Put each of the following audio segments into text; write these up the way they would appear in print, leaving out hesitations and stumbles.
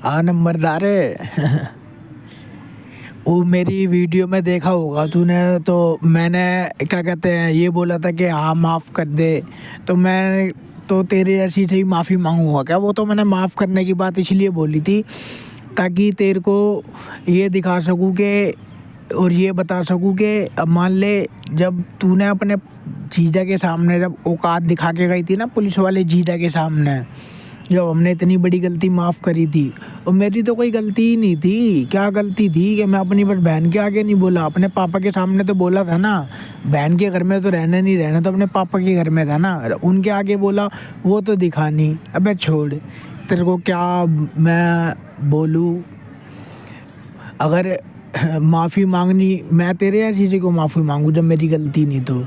हाँ नंबरदार है। वो मेरी वीडियो में देखा होगा तूने, तो मैंने क्या कहते हैं ये बोला था कि हाँ माफ़ कर दे। तो मैं तो तेरे ऐसी से ही माफ़ी मांगूंगा क्या? वो तो मैंने माफ़ करने की बात इसलिए बोली थी ताकि तेरे को ये दिखा सकूं कि और ये बता सकूं कि अब मान ले जब तूने अपने जीजा के सामने जब औकात दिखा के गई थी ना पुलिस वाले जीजा के सामने, जब हमने इतनी बड़ी गलती माफ़ करी थी, और मेरी तो कोई गलती ही नहीं थी। क्या गलती थी कि मैं अपनी बस बहन के आगे नहीं बोला, अपने पापा के सामने तो बोला था ना। बहन के घर में तो रहना नहीं रहना, तो अपने पापा के घर में था ना, उनके आगे बोला वो तो दिखा नहीं। अबे छोड़, तेरे को क्या मैं बोलूँ? अगर माफ़ी मांगनी, मैं तेरे या चीज़ें को माफ़ी मांगूँ जब मेरी गलती नहीं? तो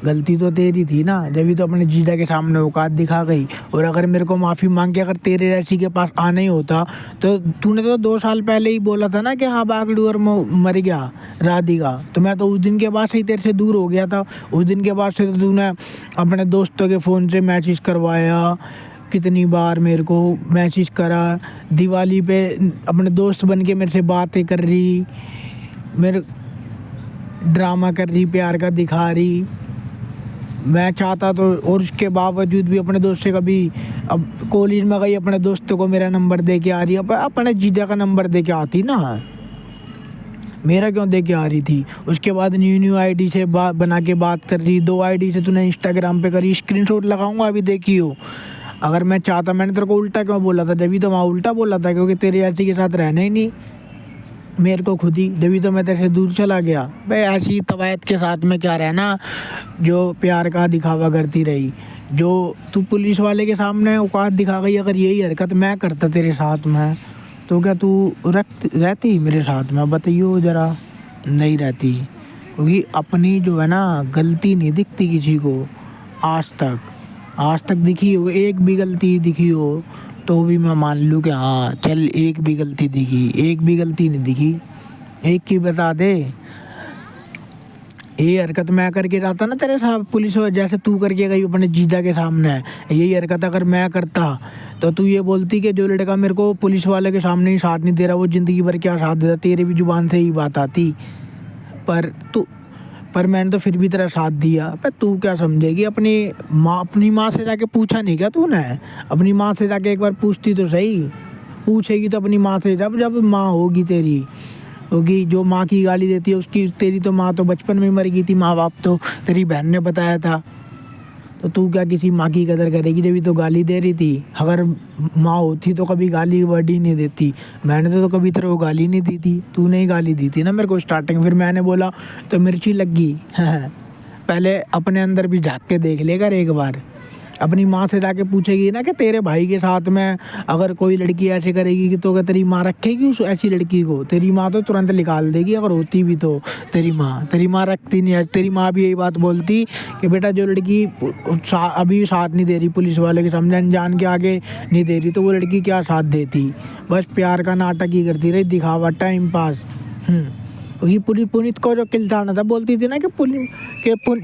गलती तो तेरी थी ना, जब भी तो अपने जीजा के सामने औकात दिखा गई। और अगर मेरे को माफ़ी मांग के अगर तेरे जैसी के पास आना ही होता तो तूने तो 2 साल पहले ही बोला था ना कि हाँ बागडू और मर गया राधिका। तो मैं तो उस दिन के बाद से ही तेरे से दूर हो गया था। उस दिन के बाद से तो तूने अपने दोस्तों के फ़ोन से मैसेज करवाया, कितनी बार मेरे को मैसेज करा, दिवाली पे अपने दोस्त बन के मेरे से बातें कर रही, मेरे ड्रामा कर रही, प्यार का दिखा रही। मैं चाहता तो और उसके बावजूद भी अपने दोस्त से कभी, अब कॉलेज में गई अपने दोस्तों को मेरा नंबर दे के आ रही है, अपने जीजा का नंबर दे के आती ना, मेरा क्यों दे के आ रही थी? उसके बाद न्यू आईडी से बना के बात कर रही, 2 आईडी से तूने इंस्टाग्राम पे करी। स्क्रीनशॉट लगाऊंगा अभी देखियो। अगर मैं चाहता, मैंने तेरे को उल्टा क्यों बोला था? जब भी तो वहाँ उल्टा बोला था क्योंकि तेरे ऐसी के साथ रहना ही नहीं मेरे को खुद ही, जब भी तो मैं तेरे से दूर चला गया। भाई ऐसी तवायत के साथ में क्या रहना जो प्यार का दिखावा करती रही। जो तू पुलिस वाले के सामने औकात दिखा गई, अगर यही हरकत मैं करता तेरे साथ में तो क्या तू रहती मेरे साथ में? बताइयो ज़रा। नहीं रहती, क्योंकि अपनी जो है ना गलती नहीं दिखती किसी को आज तक दिखी हो एक भी गलती दिखी हो तो भी मैं मान लूँ कि हाँ चल एक भी गलती दिखी। एक भी गलती नहीं दिखी, एक की बता दे। ये हरकत मैं करके जाता ना तेरे साथ पुलिस वाले जैसे तू करके गई अपने जीजा के सामने, यही हरकत अगर मैं करता तो तू ये बोलती कि जो लड़का मेरे को पुलिस वाले के सामने ही साथ नहीं दे रहा वो ज़िंदगी भर क्या साथ देता? तेरे भी जुबान से ही बात आती। पर मैंने तो फिर भी तेरा साथ दिया। पर तू क्या समझेगी? अपनी माँ से जाके पूछा नहीं क्या तूने? अपनी माँ से जाके एक बार पूछती तो सही। पूछेगी तो अपनी माँ से, जब जब माँ होगी तेरी, होगी जो माँ की गाली देती है उसकी। तेरी तो माँ तो बचपन में मर गई थी, माँ बाप तो तेरी बहन ने बताया था। तो तू क्या किसी माँ की कदर करेगी जब भी तो गाली दे रही थी? अगर माँ होती तो कभी गाली वर्ड ही नहीं देती। मैंने तो कभी तेरे को गाली नहीं दी थी, तूने ही गाली दी थी ना मेरे को स्टार्टिंग। फिर मैंने बोला तो मिर्ची लग गई। पहले अपने अंदर भी झाँक के देख लेगा एक बार। अपनी माँ से जाके पूछेगी ना कि तेरे भाई के साथ में अगर कोई लड़की ऐसे करेगी कि तो क्या तेरी माँ रखेगी उस ऐसी लड़की को? तेरी माँ तो तुरंत निकाल देगी अगर होती भी तो। तेरी माँ रखती नहीं है। तेरी माँ भी यही बात बोलती कि बेटा जो लड़की अभी साथ नहीं दे रही पुलिस वाले के सामने, अनजान के आगे नहीं दे रही, तो वो लड़की क्या साथ देती? बस प्यार का नाटक ही करती रही, दिखावा, टाइम पास। ये पुनीत को जो किलसाना था, बोलती थी ना कि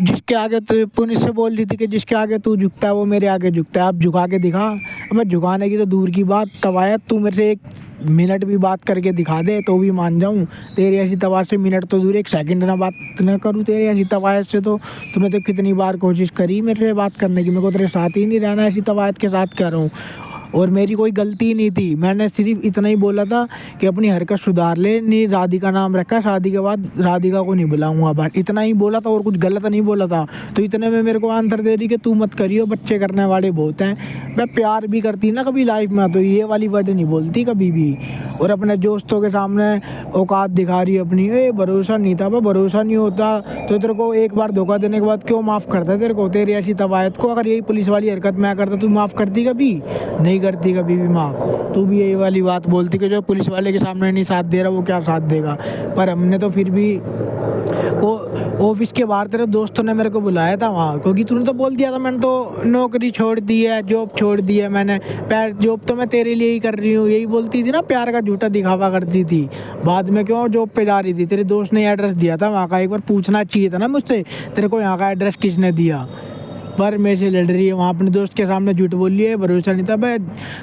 जिसके आगे तो पुनीत से बोल रही थी कि जिसके आगे तू झुकता है वो मेरे आगे झुकता है, अब झुका के दिखा। अब झुकाने की तो दूर की बात, तवायत तू मेरे से 1 मिनट भी बात करके दिखा दे तो भी मान जाऊँ। तेरी ऐसी तवायत से मिनट तो दूर, 1 सेकंड ना बात ना करूँ तेरी ऐसी तवायत से। तो तूने तो कितनी बार कोशिश करी मेरे से बात करने की, मेरे को तेरे साथ ही नहीं रहना ऐसी तवायत के साथ कह रहा हूँ। और मेरी कोई गलती नहीं थी, मैंने सिर्फ इतना ही बोला था कि अपनी हरकत सुधार ले। नहीं राधिका नाम रखा, शादी के बाद राधिका को नहीं बुलाऊंगा बात, इतना ही बोला था और कुछ गलत नहीं बोला था। तो इतने में मेरे को आंसर दे रही कि तू मत करियो, बच्चे करने वाले बहुत हैं। मैं प्यार भी करती ना कभी लाइफ में तो ये वाली वर्ड नहीं बोलती कभी भी। और अपने दोस्तों के सामने औकात दिखा रही है अपनी। भरोसा नहीं था, भरोसा नहीं होता तो तेरे को एक बार धोखा देने के बाद क्यों माफ़ करता तेरे को? तेरी ऐसी तवायत को अगर यही पुलिस वाली हरकत मैं करता तू माफ़ करती कभी? नहीं करती कभी भी माफ़। तू भी यही वाली बात बोलती कि जो पुलिस वाले के सामने नहीं साथ दे रहा वो क्या साथ देगा? पर हमने तो फिर भी को ऑफिस के बाहर तेरे दोस्तों ने मेरे को बुलाया था वहाँ, क्योंकि तूने तो बोल दिया था मैंने तो नौकरी छोड़ दी है, जॉब छोड़ दी है मैंने। जॉब तो मैं तेरे लिए ही कर रही हूँ, यही बोलती थी ना, प्यार का झूठा दिखावा करती थी। बाद में क्यों जॉब पे जा रही थी? तेरे दोस्त ने एड्रेस दिया था वहाँ का, एक बार पूछना चाहिए था ना मुझसे तेरे को यहाँ का एड्रेस किसने दिया। पर मेरे से लड़ रही है, वहाँ अपने दोस्त के सामने झूठ बोल रही है, भरोसा नहीं था भाई।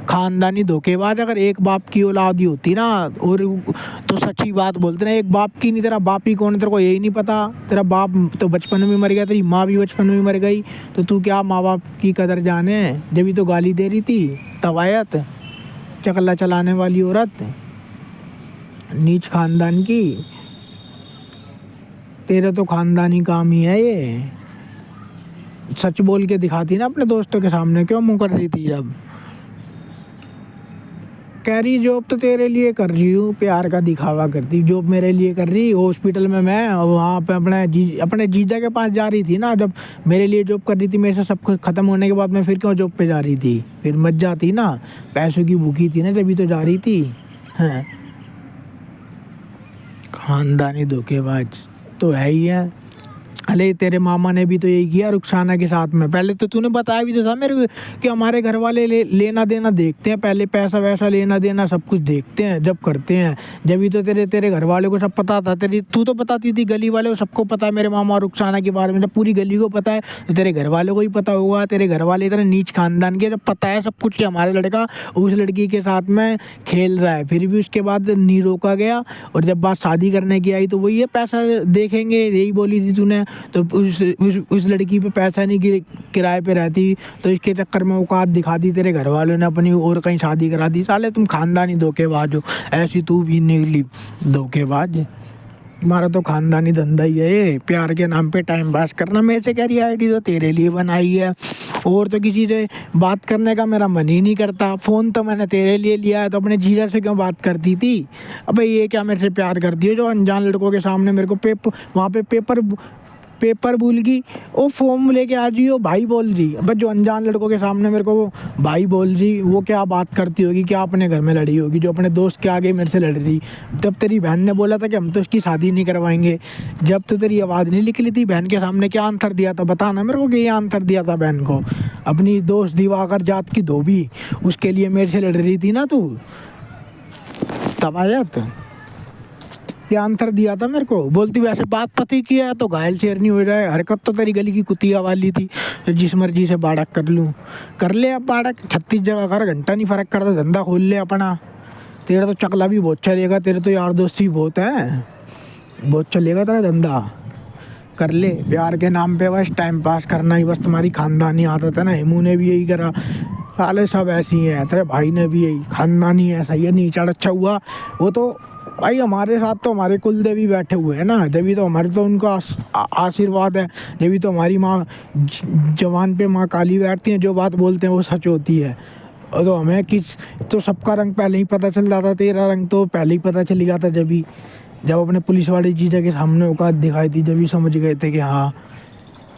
खानदानी धोखेबाज। अगर एक बाप की औलाद ही होती ना, और तो सच्ची बात बोलते ना, एक बाप की नहीं, तेरा बाप ही कौन है तेरे को यही नहीं पता। तेरा बाप तो बचपन में मर गया, तेरी माँ भी बचपन में मर गई, तो तू क्या माँ बाप की कदर जाने। जब ही तो गाली दे रही थी तवायत, चकला चलाने वाली औरत, नीच खानदान की। तेरे तो खानदानी काम ही है ये। सच बोल के दिखाती ना अपने दोस्तों के सामने, क्यों मुंह कर रही थी जब। कह रही जॉब तो तेरे लिए कर रही हूँ, प्यार का दिखावा करती। जॉब मेरे लिए कर रही, हॉस्पिटल में मैं वहाँ पे अपने जीजा के पास जा रही थी ना, जब मेरे लिए जॉब कर रही थी। मेरे से सब कुछ ख़त्म होने के बाद मैं फिर क्यों जॉब पे जा रही थी, फिर मत जाती ना। पैसों की भूखी थी ना, तभी तो जा रही थी। हाँ, खानदानी धोखेबाज तो है ही है। अरे तेरे मामा ने भी तो यही किया रुखसाना के साथ में। पहले तो तूने बताया भी तो था मेरे को कि हमारे घर वाले लेना देना देखते हैं, पहले पैसा वैसा लेना देना सब कुछ देखते हैं जब करते हैं। जब भी तो तेरे घर वालों को सब पता था। तू तो बताती थी, गली वाले को सबको पता है मेरे मामा रुखसाना के बारे में। जब पूरी गली को पता है तो तेरे घर वालों को ही पता होगा। तेरे घर वाले इतने नीच खानदान के, जब पता है सब कुछ कि हमारा लड़का उस लड़की के साथ में खेल रहा है, फिर भी उसके बाद नहीं रोका गया। और जब बात शादी करने की आई तो वही है, पैसा देखेंगे, यही बोली थी तूने। तो उस लड़की पे पैसा नहीं, किराए पे रहती, तो इसके चक्कर में औकात दिखा दी तेरे घर वालों ने अपनी, और कहीं शादी करा दी। साले तुम खानदानी धोखेबाज हो, ऐसी तू भी निकली धोखेबाज। तुम्हारा तो खानदानी धंधा ही है ये, प्यार के नाम पे टाइम पास करना। मेरे से कह रही आईडी तो तेरे लिए बनाई है, और तो किसी से बात करने का मेरा मन ही नहीं करता। फ़ोन तो मैंने तेरे लिए लिया है, तो अपने जीजा से क्यों बात करती थी। अबे ये क्या मेरे से प्यार करती है जो अनजान लड़कों के सामने मेरे को वहाँ पे पेपर भूल गई, वो फॉर्म लेके आ जी, वो भाई बोल रही। अब जो अनजान लड़कों के सामने मेरे को वो भाई बोल रही, वो क्या बात करती होगी, क्या अपने घर में लड़ी होगी जो अपने दोस्त के आगे मेरे से लड़ रही। जब तेरी बहन ने बोला था कि हम तो उसकी शादी नहीं करवाएंगे, जब तो तेरी आवाज़ नहीं निकली थी, बहन के सामने क्या आंसर दिया था बताना मेरे को, कि ये आंसर दिया था बहन को। अपनी दोस्त दिवाकर जात की धोबी, उसके लिए मेरे से लड़ रही थी ना तू, तबायत। क्या आंसर दिया था मेरे को, बोलती वैसे बात पति की है तो घायल शेर नहीं हो जाए। हरकत तो तेरी गली की कुतिया वाली थी, तो जिस मर्जी से बाड़क कर लूँ कर ले। अब बाड़क 36 जगह कर, घंटा नहीं फ़र्क करता, धंधा खोल ले अपना। तेरा तो चकला भी बहुत चलेगा, तेरे तो यार दोस्ती बहुत है, बहुत चलेगा तेरा धंधा। कर ले प्यार के नाम पे, बस टाइम पास करना ही बस तुम्हारी खानदानी आदत है ना। हेमू ने भी यही करा, साले सब ऐसी हैं, तेरे भाई ने भी यही, खानदानी ऐसा ही है। नीचा अच्छा हुआ वो तो भाई, हमारे साथ तो हमारे कुल देवी बैठे हुए हैं ना, जब तो हमारे तो उनका आशीर्वाद है। जब तो हमारी माँ जवान पे माँ काली बैठती हैं, जो बात बोलते हैं वो सच होती है। और तो हमें तो सबका रंग पहले ही पता चल जाता, तेरा रंग तो पहले ही पता चल गया था। जब अपने पुलिस वाले जीजा के सामने औकात दिखाई थी, जब ही समझ गए थे कि हाँ,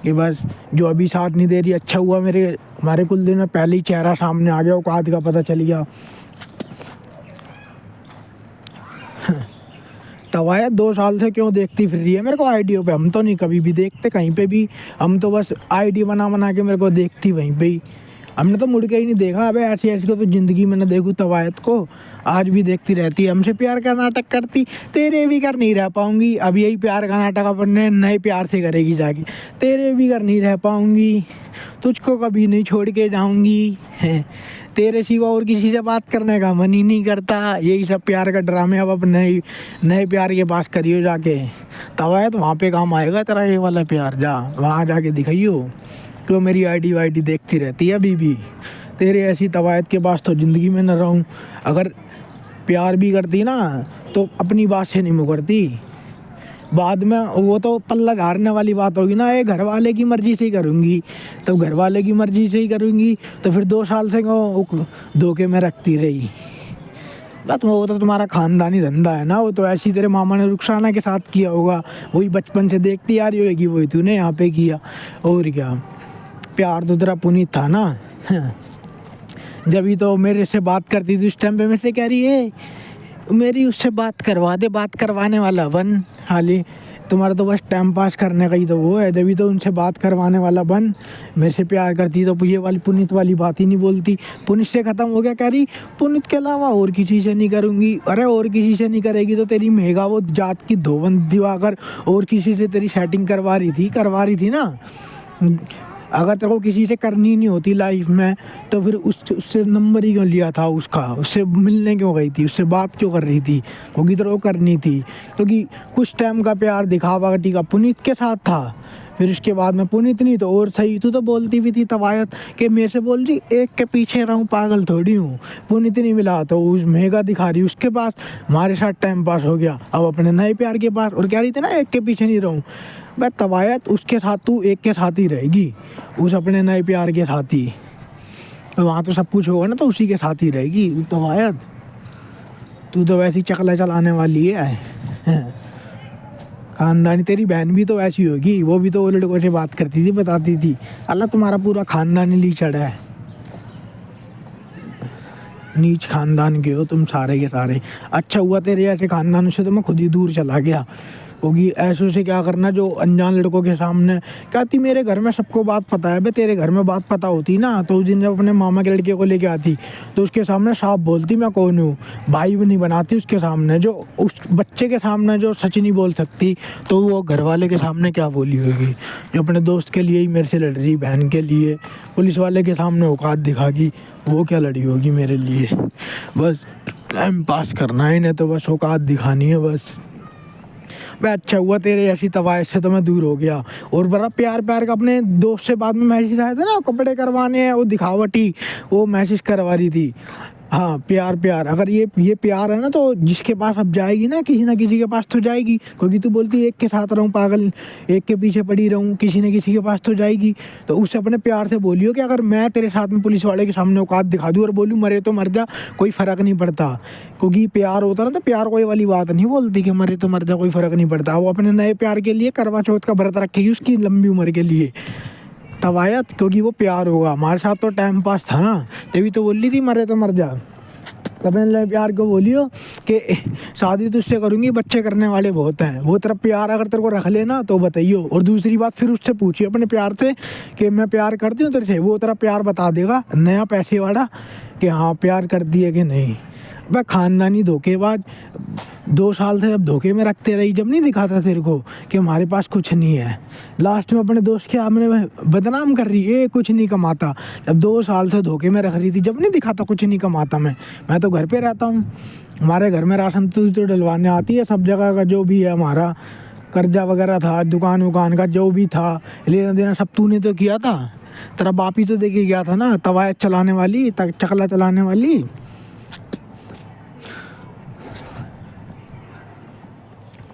कि बस जो अभी साथ नहीं दे रही। अच्छा हुआ हमारे कुलदेव में पहले ही चेहरा सामने आ गया, औकात का पता चल गया। तवाया 2 साल से क्यों देखती फिर रही है मेरे को आईडियो पे। हम तो नहीं कभी भी देखते कहीं पे भी, हम तो बस आईडी बना के मेरे को देखती वहीं पे ही। हमने तो मुड़ के ही नहीं देखा। अबे ऐसी को तो ज़िंदगी में न देखूँ तवायत को, आज भी देखती रहती है, हमसे प्यार का नाटक करती। तेरे भी कर नहीं रह पाऊँगी, अब यही प्यार का नाटक अपने नए प्यार से करेगी जाके। तेरे भी कर नहीं रह पाऊँगी, तुझको कभी नहीं छोड़ के जाऊँगी, तेरे सिवा और किसी से बात करने का मन ही नहीं करता। यही सब प्यार का ड्रामे अब नए प्यार के पास करियो जाके। तवायत वहाँ पे काम आएगा तेरा ये वाला प्यार, जा वहाँ जाके दिखाइयो। क्यों मेरी आईडी वाईडी देखती रहती है अभी भी। तेरे ऐसी तवायत के पास तो ज़िंदगी में न रहूं। अगर प्यार भी करती ना तो अपनी बात से नहीं मुकरती, बाद में वो तो पल्ला झाड़ने वाली बात होगी ना। ये घर वाले की मर्ज़ी से ही करूँगी, तो घर वाले की मर्ज़ी से ही करूँगी, तो फिर 2 साल से वो धोखे में रखती रही। बस वो तो तुम्हारा खानदानी धंधा है ना। वो तो ऐसी तेरे मामा ने रुखसाना के साथ किया होगा, वही बचपन से देखती आ रही होगी, वही तूने यहाँ पे किया। और क्या, प्यार तो तेरा पुनीत था ना। जब ही तो मेरे से बात करती थी उस टाइम पे मेरे से कह रही है मेरी उससे बात करवा दे, बात करवाने वाला बन। हाली तुम्हारा तो बस टाइम पास करने का ही तो वो है। जब भी तो उनसे बात करवाने वाला बन। मेरे से प्यार करती तो ये वाली पुनीत वाली बात ही नहीं बोलती। पुनीत से ख़त्म हो गया, कह रही पुनीत के अलावा और किसी से नहीं करूँगी। अरे और किसी से नहीं करेगी तो तेरी मेघा वो जात की धोबन दिवाकर और किसी से तेरी सेटिंग करवा रही थी ना। अगर तेरे को किसी से करनी नहीं होती लाइफ में तो फिर उससे नंबर ही क्यों लिया था उसका, उससे मिलने क्यों गई थी, उससे बात क्यों कर रही थी, क्योंकि तेरे को करनी थी। क्योंकि कुछ टाइम का प्यार दिखावा का पुनीत के साथ था, फिर उसके बाद में पुनीत नहीं तो और सही। तू तो बोलती भी थी तवायत कि मेरे से बोल रही एक के पीछे रहूँ, पागल थोड़ी हूँ। पुनीत नहीं मिला तो उस मेगा दिखा रही उसके पास, हमारे साथ टाइम पास हो गया, अब अपने नए प्यार के पास, और कह रही थी ना एक के पीछे नहीं रहूँ। भाई तवायत उसके साथ तू एक के साथ ही रहेगी, उस अपने नए प्यार के साथ ही। वहाँ तो सब कुछ होगा ना तो उसी के साथ ही रहेगी तवायत। तू तो वैसी चकला चलाने वाली है। खानदानी तेरी बहन भी तो ऐसी होगी, वो भी तो वो लड़कों से बात करती थी, बताती थी। अल्लाह तुम्हारा पूरा खानदान ही लीचड़ है, नीच खानदान के हो तुम सारे के सारे। अच्छा हुआ तेरे ऐसे खानदान से तो मैं खुद ही दूर चला गया, क्योंकि ऐसे से क्या करना जो अनजान लड़कों के सामने। कहती मेरे घर में सबको बात पता है। बे तेरे घर में बात पता होती ना तो उस दिन जब अपने मामा के लड़के को लेके आती तो उसके सामने साफ बोलती मैं कौन हूँ, भाई भी नहीं बनाती उसके सामने। जो उस बच्चे के सामने जो सच नहीं बोल सकती तो वो घर वाले के सामने क्या बोली होगी। जो अपने दोस्त के लिए ही मेरे से लड़ रही, बहन के लिए पुलिस वाले के सामने औकात दिखागी, वो क्या लड़ी होगी मेरे लिए। बस टाइम पास करना है, नहीं तो बस औकात दिखानी है बस। भाई अच्छा हुआ तेरे ऐसी तवायत से तो मैं दूर हो गया। और बड़ा प्यार प्यार का अपने दोस्त से बाद में मैसेज आया था ना, कपड़े करवाने हैं, वो दिखावटी वो मैसेज करवा रही थी। हाँ प्यार प्यार, अगर ये प्यार है ना तो जिसके पास अब जाएगी ना किसी के पास तो जाएगी, क्योंकि तू बोलती एक के साथ रहूँ पागल, एक के पीछे पड़ी रहूँ, किसी न किसी के पास तो जाएगी। तो उससे अपने प्यार से बोलियो कि अगर मैं तेरे साथ में पुलिस वाले के सामने औकात दिखा दूँ और बोलूँ मरे तो मर जा, कोई फ़र्क नहीं पड़ता। क्योंकि प्यार होता ना तो प्यार कोई वाली बात नहीं बोलती कि मरे तो मर जा, कोई फ़र्क नहीं पड़ता। वो अपने नए प्यार के लिए करवा चौथ का व्रत रखेगी उसकी लंबी उम्र के लिए तवायत, क्योंकि वो प्यार होगा। हमारे साथ तो टाइम पास था ना, तभी तो बोल रही थी मरे तो मर जा। तब मैंने प्यार को बोलियो कि शादी तुझसे करूँगी, बच्चे करने वाले बहुत हैं, वो तेरा प्यार अगर तेरे को रख लेना तो बताइयो। और दूसरी बात फिर उससे पूछिए अपने प्यार से कि मैं प्यार करती हूँ तेरे से, वो तेरा प्यार बता देगा नया पैसे वाला कि हाँ प्यार करती है कि नहीं। वह खानदानी धोखेबाज 2 साल से अब धोखे में रखते रही, जब नहीं दिखाता तेरे को कि हमारे पास कुछ नहीं है, लास्ट में अपने दोस्त के सामने बदनाम कर रही है कुछ नहीं कमाता। जब 2 साल से धोखे में रख रही थी, जब नहीं दिखाता कुछ नहीं कमाता। मैं तो घर पे रहता हूँ, हमारे घर में राशन तो डलवाने आती है सब जगह का, जो भी है हमारा कर्जा वगैरह था, दुकान वुकान का जो भी था लेना देना सब तूने तो किया था। तेरा बाप ही तो देके गया था ना, तवायत चलाने वाली, चकला चलाने वाली।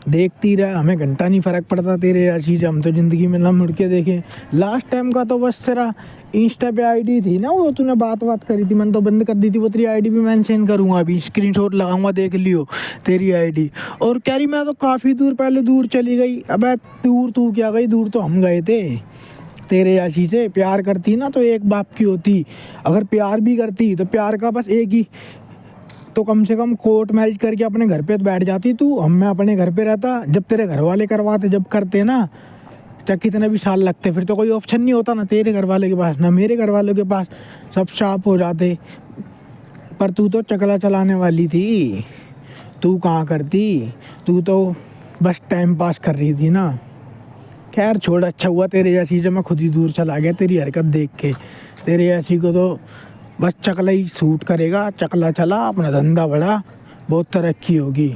देखती रहे, हमें घंटा नहीं फ़र्क पड़ता तेरे यार चीज़, हम तो ज़िंदगी में ना मुड़ के देखें। लास्ट टाइम का तो बस तेरा इंस्टा पे आईडी थी ना, वो तूने बात करी थी, मैंने तो बंद कर दी थी। वो तेरी आईडी भी मेंशन करूँगा, अभी स्क्रीनशॉट लगाऊंगा, देख लियो तेरी आईडी। और कह रही मैं तो काफ़ी दूर पहले दूर चली गई। अबे दूर तू क्या गई, दूर तो हम गए थे तेरे याची से। प्यार करती ना तो एक बाप की होती, अगर प्यार भी करती तो प्यार का बस एक ही, तो कम से कम कोर्ट मैरिज करके अपने घर पे बैठ जाती तू, हम मैं अपने घर पे रहता। जब तेरे घर वाले करवाते, जब करते ना, चाहे कितने भी साल लगते, फिर तो कोई ऑप्शन नहीं होता ना तेरे घर वाले के पास ना मेरे घर वालों के पास, सब शाप हो जाते। पर तू तो चकला चलाने वाली थी, तू कहाँ करती, तू तो बस टाइम पास कर रही थी ना। खैर छोड़, अच्छा हुआ तेरे जैसी से मैं खुद ही दूर चला गया तेरी हरकत देख के। तेरे जैसी को तो बस चकला ही सूट करेगा, चकला चला, अपना धंधा बढ़ा, बहुत तरक्की होगी।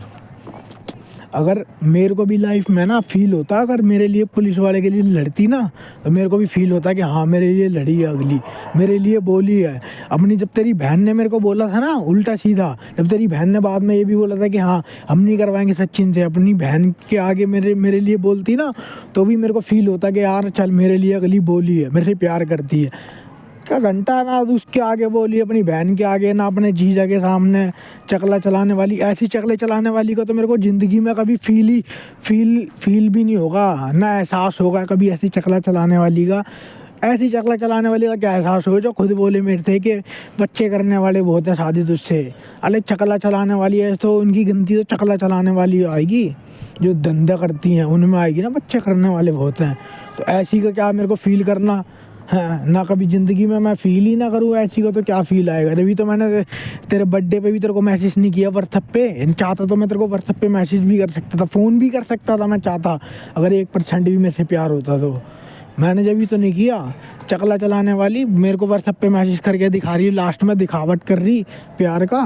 अगर मेरे को भी लाइफ में ना फील होता, अगर मेरे लिए पुलिस वाले के लिए लड़ती ना, तो मेरे को भी फील होता कि हाँ मेरे लिए लड़ी है, अगली मेरे लिए बोली है अपनी। जब तेरी बहन ने मेरे को बोला था ना उल्टा सीधा, जब तेरी बहन ने बाद में ये भी बोला था कि हाँ हम नहीं करवाएंगे सचिन से, अपनी बहन के आगे मेरे लिए बोलती ना, तो भी मेरे को फील होता कि यार चल मेरे लिए अगली बोली है, मेरे से प्यार करती है। क्या घंटा ना उसके आगे बोली, अपनी बहन के आगे ना, अपने जीजा के सामने चकला चलाने वाली। ऐसी चकले चलाने वाली को तो मेरे को ज़िंदगी में कभी फील भी नहीं होगा, ना एहसास होगा कभी ऐसी चकला चलाने वाली का। ऐसी चकला चलाने वाली का क्या एहसास हो जो खुद बोले मेरे थे कि बच्चे करने वाले बहुत हैं शादी तुझसे। अरे चकला चलाने वाली है तो उनकी गिनती तो चकला चलाने वाली आएगी, जो धंधा करती हैं उनमें आएगी ना, बच्चे करने वाले बहुत हैं। तो ऐसी का क्या मेरे को फील करना है ना, कभी ज़िंदगी में मैं फ़ील ही ना करूँ ऐसी को, तो क्या फ़ील आएगा। जब तो मैंने तेरे बर्थडे पे भी तेरे को मैसेज नहीं किया व्हाट्सएप पे, चाहता तो मैं तेरे को व्हाट्सएप पे मैसेज भी कर सकता था, फ़ोन भी कर सकता था मैं चाहता, अगर 1% भी मेरे से प्यार होता तो। मैंने जब भी तो नहीं किया। चकला चलाने वाली मेरे को व्हाट्सएप पे मैसेज करके दिखा रही है, लास्ट में दिखावट कर रही प्यार का।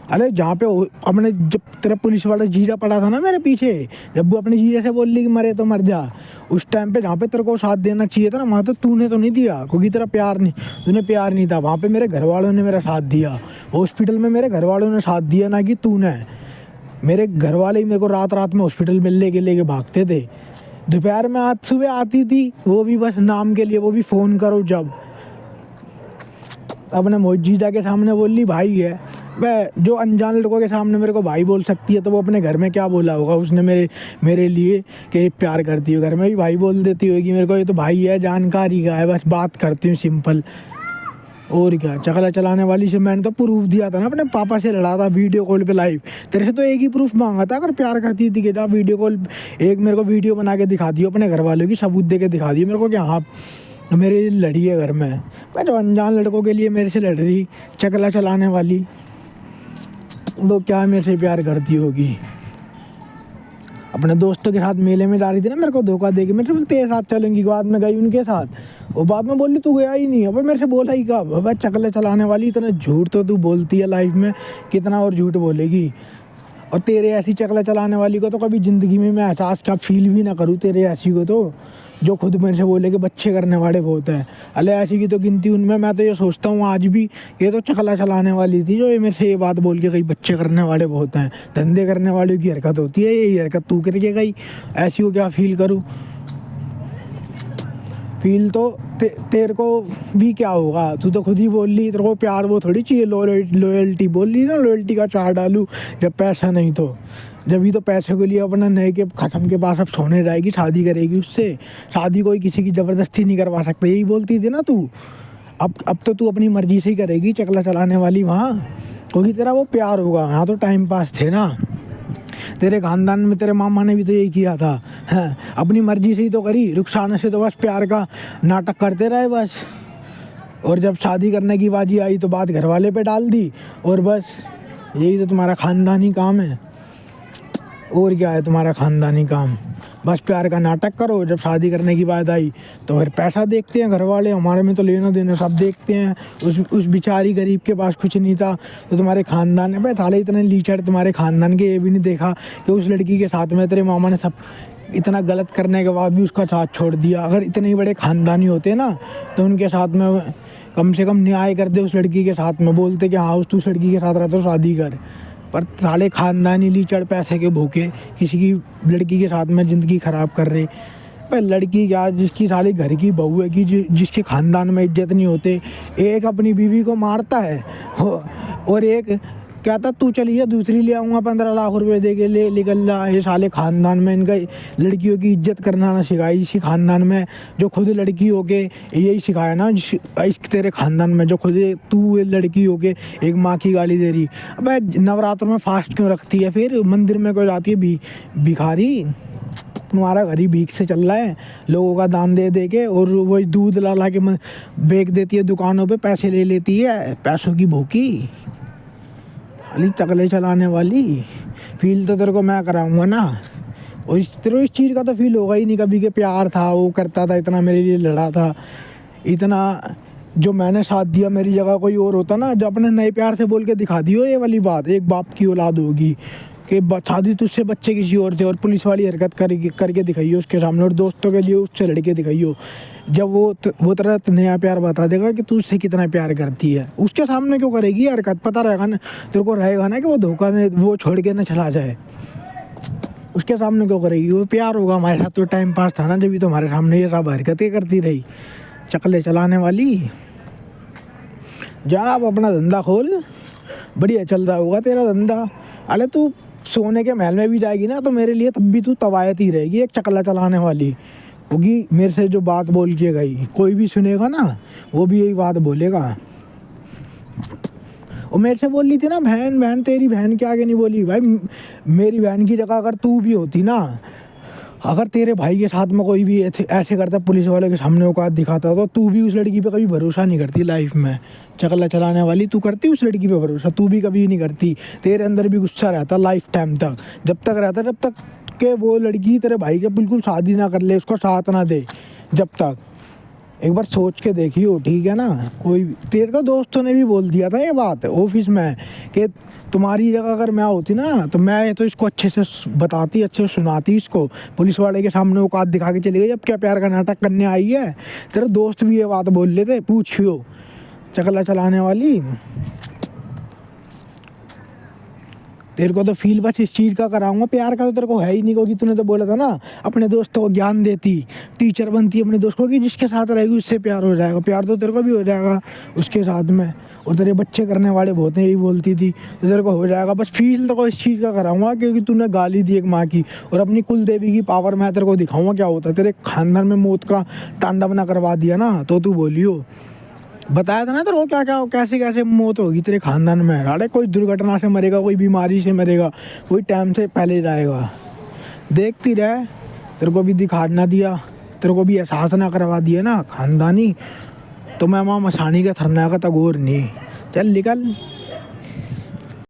अरे जहाँ पे अपने जब तेरा पुलिस वाला जीजा पड़ा था ना मेरे पीछे, जब वो अपने जीजा से बोल ली कि मरे तो मर जा, उस टाइम पे जहाँ पे तेरे को साथ देना चाहिए था ना, वहाँ तो तूने तो नहीं दिया, क्योंकि तेरा प्यार नहीं, तूने प्यार नहीं था। वहाँ पे मेरे घर वालों ने मेरा साथ दिया, हॉस्पिटल में मेरे घर वालों ने साथ दिया, ना कि तूने। मेरे घर वाले ही मेरे को रात रात में हॉस्पिटल में लेके भागते थे। दोपहर में आज सुबह आती थी, वो भी बस नाम के लिए, वो भी फ़ोन करो जब। अपने मोजीदा के सामने बोल ली भाई है, वह जो अनजान लड़कों के सामने मेरे को भाई बोल सकती है, तो वो अपने घर में क्या बोला होगा उसने मेरे लिए कि प्यार करती हो। घर में भी भाई बोल देती होगी मेरे को, ये तो भाई है, जानकारी का है, बस बात करती हूँ सिंपल। और क्या, चकला चलाने वाली से मैंने तो प्रूफ दिया था ना, अपने पापा से लड़ा था वीडियो कॉल पे लाइव। तेरे से तो एक ही प्रूफ मांगा था, अगर प्यार करती थी कि जा वीडियो कॉल, एक मेरे को वीडियो बना के दिखा दियो, अपने घर वालों की सबूत दे के दिखा दियो मेरे को कि हाँ मेरे लिए लड़ी है घर में। मैं तो अनजान लड़कों के लिए मेरे से लड़ रही चकला चलाने वाली, वो क्या मेरे से प्यार करती होगी। अपने दोस्तों के साथ मेले में जा रही थी ना, मेरे को धोखा देगी, मेरे से तेरे साथ चलेंगी, बाद में गई उनके साथ, वो बाद में बोली तू गया ही नहीं। अब मेरे से बोला ही कब, अब चकले चलाने वाली, इतना झूठ तो तू बोलती है लाइफ में, कितना और झूठ बोलेगी। और तेरे ऐसी चकला चलाने वाली को तो कभी ज़िंदगी में मैं एहसास क्या फील भी ना करूँ, तेरे ऐसी को तो, जो खुद मेरे से बोले कि बच्चे करने वाले बहुत हैं। अले ऐसी की तो गिनती उनमें, मैं तो ये सोचता हूँ आज भी, ये तो चकला चलाने वाली थी जो ये मेरे से ये बात बोल के गई बच्चे करने वाले बहुत हैं। धंधे करने वालों की हरकत होती है, यही हरकत तू करके गई, ऐसी को क्या फील करूँ। फील तो तेरे को भी क्या होगा, तू तो खुद ही बोल ली, तेरे को प्यार वो थोड़ी चाहिए, लॉयल्टी बोल ली ना, लॉयल्टी का चार डालूँ जब पैसा नहीं तो। जब भी तो पैसे के लिए अपना नए के ख़त्म के पास अब सोने जाएगी, शादी करेगी उससे। शादी कोई किसी की ज़बरदस्ती नहीं करवा सकता, यही बोलती थी ना तू। अब तो तू अपनी मर्ज़ी से ही करेगी चकला चलाने वाली वहाँ, क्योंकि तेरा वो प्यार होगा। यहाँ तो टाइम पास थे ना, तेरे खानदान में तेरे मामा ने भी तो यही किया था, हैं अपनी मर्ज़ी से ही तो करी। रुखसाना से तो बस प्यार का नाटक करते रहे बस, और जब शादी करने की बाजी आई तो बात घर वाले पे डाल दी, और बस यही तो तुम्हारा ख़ानदानी काम है। और क्या है तुम्हारा ख़ानदानी काम, बस प्यार का नाटक करो। जब शादी करने की बात आई तो फिर पैसा देखते हैं घर वाले, हमारे में तो लेना देना सब देखते हैं। उस बेचारी गरीब के पास कुछ नहीं था, तो तुम्हारे ख़ानदान में भाई थाले इतने लीचड़ तुम्हारे ख़ानदान के, ये भी नहीं देखा कि उस लड़की के साथ में तेरे मामा ने सब इतना गलत करने के बाद भी उसका साथ छोड़ दिया। अगर इतने ही बड़े ख़ानदानी होते ना, तो उनके साथ में कम से कम न्याय करते उस लड़की के साथ में, बोलते कि हाँ उस लड़की के साथ रहते हो शादी कर। पर साले ख़ानदानी लीचड़ पैसे के भूखे किसी की लड़की के साथ में ज़िंदगी ख़राब कर रहे। पर लड़की क्या, जिसकी साली घर की बहू है कि जिसके ख़ानदान में इज्जत नहीं होते, एक अपनी बीवी को मारता है और एक कहता तू चलिए दूसरी ले आऊँगा 15 लाख रुपए दे के, ले निकल जा। ये साले ख़ानदान में इनका लड़कियों की इज्जत करना ना सिखाई, इसी ख़ानदान में जो खुद लड़की हो के यही सिखाया ना, इस तेरे ख़ानदान में जो खुद तू लड़की हो के एक माँ की गाली दे रही। अबे नवरात्र में फास्ट क्यों रखती है, फिर मंदिर में क्यों जाती है भिखारी। तुम्हारा घर ही भीख से चल रहा है, लोगों का दान दे दे के, और वही दूध ला के बेच देती है दुकानों पे, पैसे ले लेती है, पैसों की भूखी अली चकले चलाने वाली। फील तो तेरे को मैं कराऊंगा ना, और तेरे इस चीज़ का तो फील होगा ही नहीं कभी कि प्यार था, वो करता था, इतना मेरे लिए लड़ा था, इतना जो मैंने साथ दिया। मेरी जगह कोई और होता ना, जब अपने नए प्यार से बोल के दिखा दियो ये वाली बात, एक बाप की औलाद होगी कि शादी तुझसे बच्चे किसी और से, और पुलिस वाली हरकत करके दिखाइयो उसके सामने, और दोस्तों के लिए उससे लड़के दिखाइयो। जब वो तेरा नया प्यार बता देगा कि तू उससे कितना प्यार करती है, उसके सामने क्यों करेगी हरकत, पता रहेगा ना तेरे को, रहेगा ना कि वो धोखा ने वो छोड़ के ना चला जाए, उसके सामने क्यों करेगी। वो प्यार होगा हमारे साथ, तो टाइम पास था ना, जब भी तुम्हारे सामने ये सब हरकतें करती रही चकले चलाने वाली। जा अब अपना धंधा खोल, बढ़िया चल रहा होगा तेरा धंधा। अरे तू सोने के महल में भी जाएगी ना, तो मेरे लिए तब भी तू तवायत ही रहेगी, एक चकला चलाने वाली होगी। मेरे से जो बात बोल के गई, कोई भी सुनेगा ना वो भी यही बात बोलेगा। और मेरे से बोल रही थी ना बहन, तेरी बहन के आगे नहीं बोली भाई, मेरी बहन की जगह अगर तू भी होती ना, अगर तेरे भाई के साथ में कोई भी ऐसे करता, पुलिस वाले के सामने औकात दिखाता, तो तू भी उस लड़की पे कभी भरोसा नहीं करती लाइफ में। चकला चलाने वाली तू करती उस लड़की पे भरोसा, तू भी कभी नहीं करती। तेरे अंदर भी गुस्सा रहता लाइफ टाइम तक, जब तक रहता, जब तक कि वो लड़की तेरे भाई के बिल्कुल शादी ना कर ले, उसको साथ ना दे, जब तक एक बार सोच के देखियो, ठीक है ना। कोई तेरे तो दोस्तों ने भी बोल दिया था ये बात ऑफिस में कि तुम्हारी जगह अगर मैं होती ना तो मैं तो इसको अच्छे से बताती, अच्छे से सुनाती इसको, पुलिस वाले के सामने औकात दिखा के चली गई। अब क्या प्यार का नाटक करने आई है। तेरे दोस्त भी ये बात बोल लेते, पूछियो चकला चलाने वाली। तेरे को तो फील बस इस चीज़ का कराऊंगा, प्यार का तो तेरे को है ही नहीं, क्योंकि तूने तो बोला था ना अपने दोस्तों को ज्ञान देती, टीचर बनती अपने दोस्त को कि जिसके साथ रहेगी उससे प्यार हो जाएगा। प्यार तो तेरे को भी हो जाएगा उसके साथ में, और तेरे बच्चे करने वाले बहुत हैं, यही बोलती थी, तो तेरे को हो जाएगा। बस फील तेरे को इस चीज़ का कराऊंगा क्योंकि तूने गाली दी एक माँ की, और अपनी कुल देवी की पावर मैं तेरे को दिखाऊंगा क्या होता है। तेरे खानदान में मौत का तांडव ना करवा दिया ना तो तू बोलियो। बताया था ना तेरे को क्या क्या कैसे कैसे मौत होगी तेरे खानदान में। अरे कोई दुर्घटना से मरेगा, कोई बीमारी से मरेगा, कोई टाइम से पहले जाएगा। देखती रह, तेरे को भी दिखा ना दिया, तेरे को भी एहसास ना करवा दिया ना खानदानी, तो मैं वहाँ मसानी का थरना का तगोर नहीं। चल निकल।